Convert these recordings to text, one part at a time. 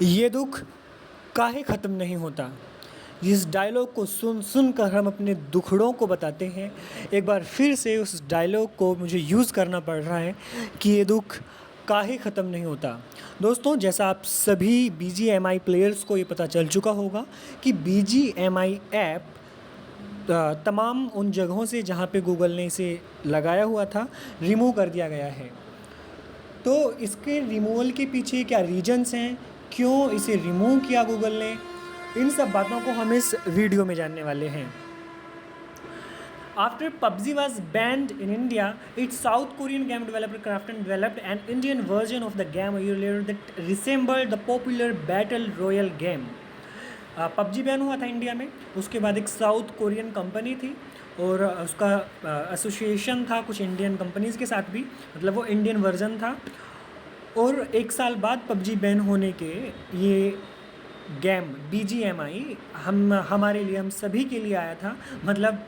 ये दुख काहे ख़त्म नहीं होता। जिस डायलॉग को सुन सुन कर हम अपने दुखड़ों को बताते हैं, एक बार फिर से उस डायलॉग को मुझे यूज़ करना पड़ रहा है कि ये दुख काहे ख़त्म नहीं होता। दोस्तों, जैसा आप सभी बीजीएमआई प्लेयर्स को ये पता चल चुका होगा कि बीजीएमआई ऐप तमाम उन जगहों से जहाँ पे गूगल ने इसे लगाया हुआ था, रिमूव कर दिया गया है। तो इसके रिमूवल के पीछे क्या रीजंस हैं, क्यों इसे रिमूव किया गूगल ने, इन सब बातों को हम इस वीडियो में जानने वाले हैं। After PUBG was banned in India, its South Korean game developer Krafton developed an Indian version of the game a year later that resembled the popular Battle Royale game. PUBG ban हुआ था India में, उसके बाद एक south Korean company थी और उसका association था कुछ इंडियन कंपनीज़ के साथ भी, मतलब वो इंडियन वर्जन था। और एक साल बाद PUBG बैन होने के ये गेम BGMI हमारे लिए, हम सभी के लिए आया था। मतलब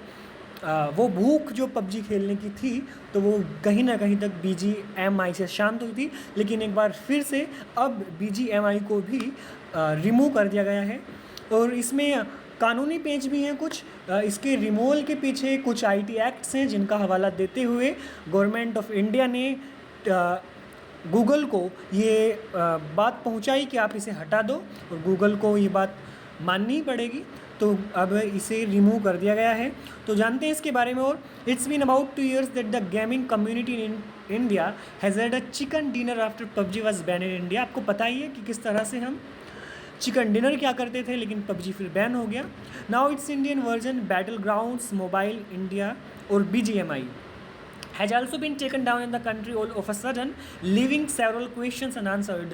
वो भूख जो PUBG खेलने की थी तो वो कहीं ना कहीं तक BGMI से शांत हुई थी, लेकिन एक बार फिर से अब BGMI को भी रिमूव कर दिया गया है। और इसमें कानूनी पेच भी हैं कुछ। इसके रिमूवल के पीछे कुछ IT एक्ट्स हैं जिनका हवाला देते हुए गवर्नमेंट ऑफ इंडिया ने गूगल को ये बात पहुंचाई कि आप इसे हटा दो, और गूगल को ये बात माननी ही पड़ेगी। तो अब इसे रिमूव कर दिया गया है। तो जानते हैं इसके बारे में और। It's been about 2 years that the gaming community in India has had a chicken dinner after PUBG was ban in India. आपको पता ही है कि किस तरह से हम चिकन डिनर क्या करते थे, लेकिन PUBG फिर बैन हो गया। Now it's Indian version battle grounds mobile India और BGMI has also been taken down in the country all of a sudden, leaving several questions unanswered.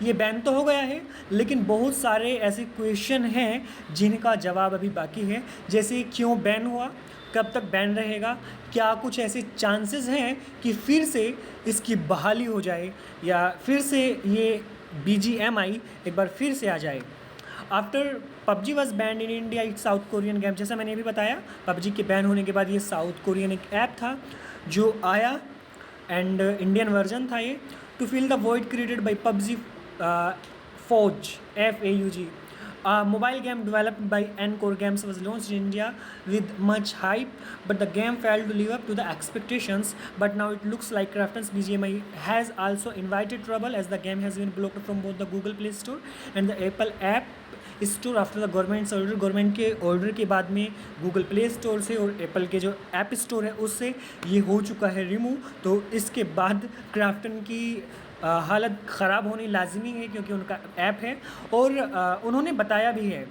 ये बैन तो हो गया है, लेकिन बहुत सारे ऐसे क्वेश्चन हैं जिनका जवाब अभी बाकी है। जैसे क्यों बैन हुआ, कब तक बैन रहेगा, क्या कुछ ऐसे चांसेस हैं कि फिर से इसकी बहाली हो जाए या फिर से ये BGMI एक बार फिर से आ जाए। After PUBG was banned in India it south Korean game, जैसा मैंने अभी बताया, PUBG के बैन होने के बाद ये साउथ कोरियन एक ऐप था जो आया एंड इंडियन वर्जन था ये। To fill the void created by PUBG फौज FAUG, mobile game developed by Encore Games was launched in India with much hype, but the game failed to live up to the expectations. But now it looks like Krafton's BGMI has also invited trouble as the game has been blocked from both the Google Play Store and the Apple App store after the governments order. Government के order के बाद में Google play store से और Apple के जो app store है उससे ये हो चुका है रिमूव। तो इसके बाद क्राफ्टन की हालत ख़राब होनी लाजमी है, क्योंकि उनका ऐप है। और उन्होंने बताया भी है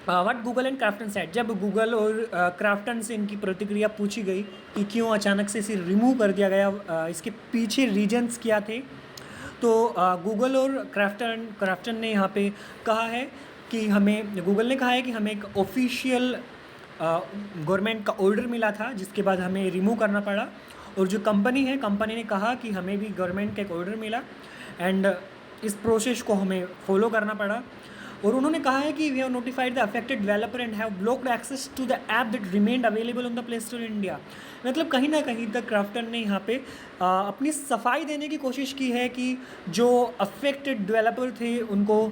what Google and Krafton said. जब गूगल और क्राफ्टन से इनकी प्रतिक्रिया पूछी गई कि क्यों अचानक से इसे रिमूव कर दिया गया, इसके पीछे रीजन्स क्या थे, तो गूगल और क्राफ्टन ने यहाँ पे कहा है कि गूगल ने कहा है कि हमें एक ऑफिशियल गवर्नमेंट का ऑर्डर मिला था जिसके बाद हमें रिमूव करना पड़ा। और जो कंपनी ने कहा कि हमें भी गवर्नमेंट का एक ऑर्डर मिला एंड इस प्रोसेस को हमें फॉलो करना पड़ा। और उन्होंने कहा है कि we have notified the affected developer and have blocked access to the app that remained available on the Play Store India. मतलब कहीं ना कहीं तक क्राफ्टन ने यहाँ पे अपनी सफाई देने की कोशिश की है कि जो अफेक्टेड डेवलपर थे उनको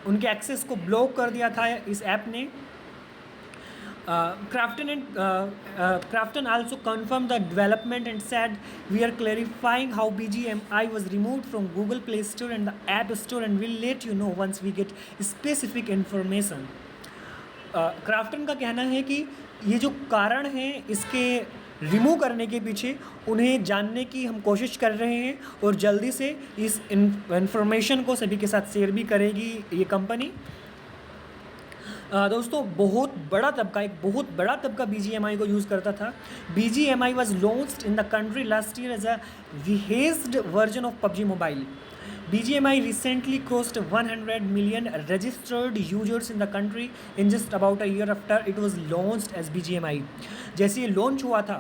उनके एक्सेस को ब्लॉक कर दिया था इस ऐप ने। Krafton also confirmed the development and said, "We are clarifying how BGMI was removed from Google Play Store and the App Store, and we'll let you know once we get specific information." Krafton का कहना है कि ये जो कारण है इसके remove करने के पीछे उन्हें जानने की हम कोशिश कर रहे हैं, और जल्दी से इस इंफॉर्मेशन को सभी के साथ शेयर भी करेगी ये कंपनी। दोस्तों, एक बहुत बड़ा तबका BGMI को यूज़ करता था। BGMI was launched in the country last year as a rehashed version of PUBG mobile. BGMI recently crossed 100 million registered users in the country in just about a year after it was launched as BGMI। जैसे ये launch हुआ था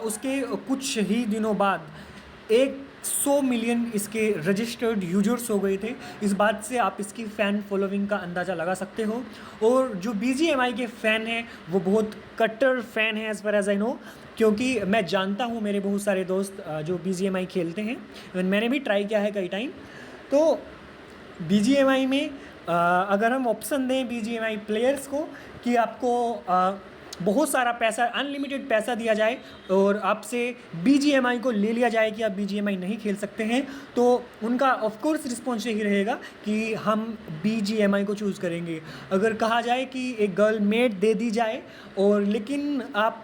उसके कुछ ही दिनों बाद 1 100 million इसके registered users हो गए थे। इस बात से आप इसकी फ़ैन फॉलोइंग का अंदाज़ा लगा सकते हो। और जो BGMI के फ़ैन हैं वो बहुत कट्टर फ़ैन हैं as far as I know, क्योंकि मैं जानता हूँ मेरे बहुत सारे दोस्त जो BGMI खेलते हैं, इवन मैंने भी ट्राई किया है कई टाइम। तो BGMI में अगर हम ऑप्शन दें BGMI प्लेयर्स को कि आपको बहुत सारा पैसा, अनलिमिटेड पैसा दिया जाए और आपसे BGMI को ले लिया जाए कि आप BGMI नहीं खेल सकते हैं, तो उनका ऑफ कोर्स रिस्पॉन्स यही रहेगा कि हम BGMI को चूज़ करेंगे। अगर कहा जाए कि एक गर्ल मेड दे दी जाए और लेकिन आप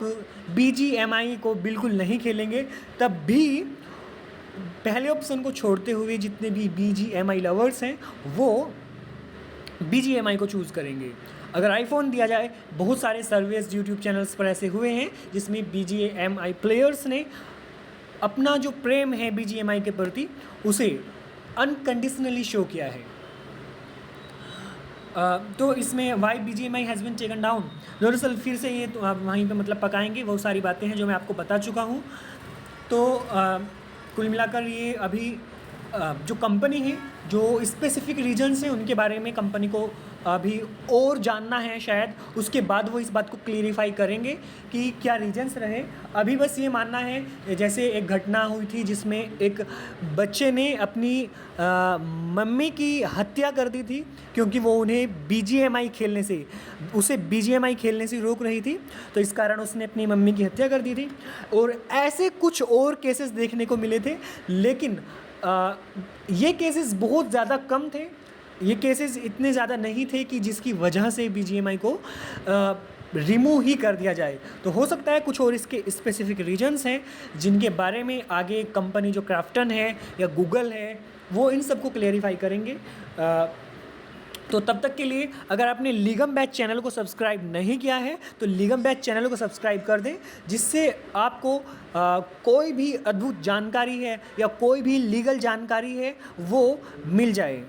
BGMI को बिल्कुल नहीं खेलेंगे, तब भी पहले ऑप्शन को छोड़ते हुए जितने भी BGMI लवर्स हैं वो BGMI को चूज़ करेंगे। अगर आईफोन दिया जाए, बहुत सारे सर्वेस यूट्यूब चैनल्स पर ऐसे हुए हैं जिसमें BGMI प्लेयर्स ने अपना जो प्रेम है BGMI के प्रति उसे अनकंडीशनली शो किया है। तो इसमें why BGMI has been taken down, दरअसल फिर से ये तो आप वहीं पे मतलब पकाएंगे, बहुत सारी बातें हैं जो मैं आपको बता चुका हूँ। तो कुल मिलाकर ये अभी जो कंपनी है, जो स्पेसिफिक रीजन्स हैं उनके बारे में कंपनी को अभी और जानना है, शायद उसके बाद वो इस बात को क्लियरिफाई करेंगे कि क्या रीजन्स रहे। अभी बस ये मानना है, जैसे एक घटना हुई थी जिसमें एक बच्चे ने अपनी मम्मी की हत्या कर दी थी क्योंकि वो उन्हें BGMI खेलने से, उसे BGMI खेलने से रोक रही थी, तो इस कारण उसने अपनी मम्मी की हत्या कर दी थी। और ऐसे कुछ और केसेस देखने को मिले थे, लेकिन ये केसेस बहुत ज़्यादा कम थे। ये केसेस इतने ज़्यादा नहीं थे कि जिसकी वजह से BGMI को रिमूव ही कर दिया जाए। तो हो सकता है कुछ और इसके स्पेसिफिक रीजन्स हैं जिनके बारे में आगे कंपनी जो क्राफ्टन है या गूगल है वो इन सबको क्लेरिफाई करेंगे। तो तब तक के लिए अगर आपने लीगम बैच चैनल को सब्सक्राइब नहीं किया है तो लीगम बैच चैनल को सब्सक्राइब कर दें, जिससे आपको कोई भी अद्भुत जानकारी है या कोई भी लीगल जानकारी है वो मिल जाए।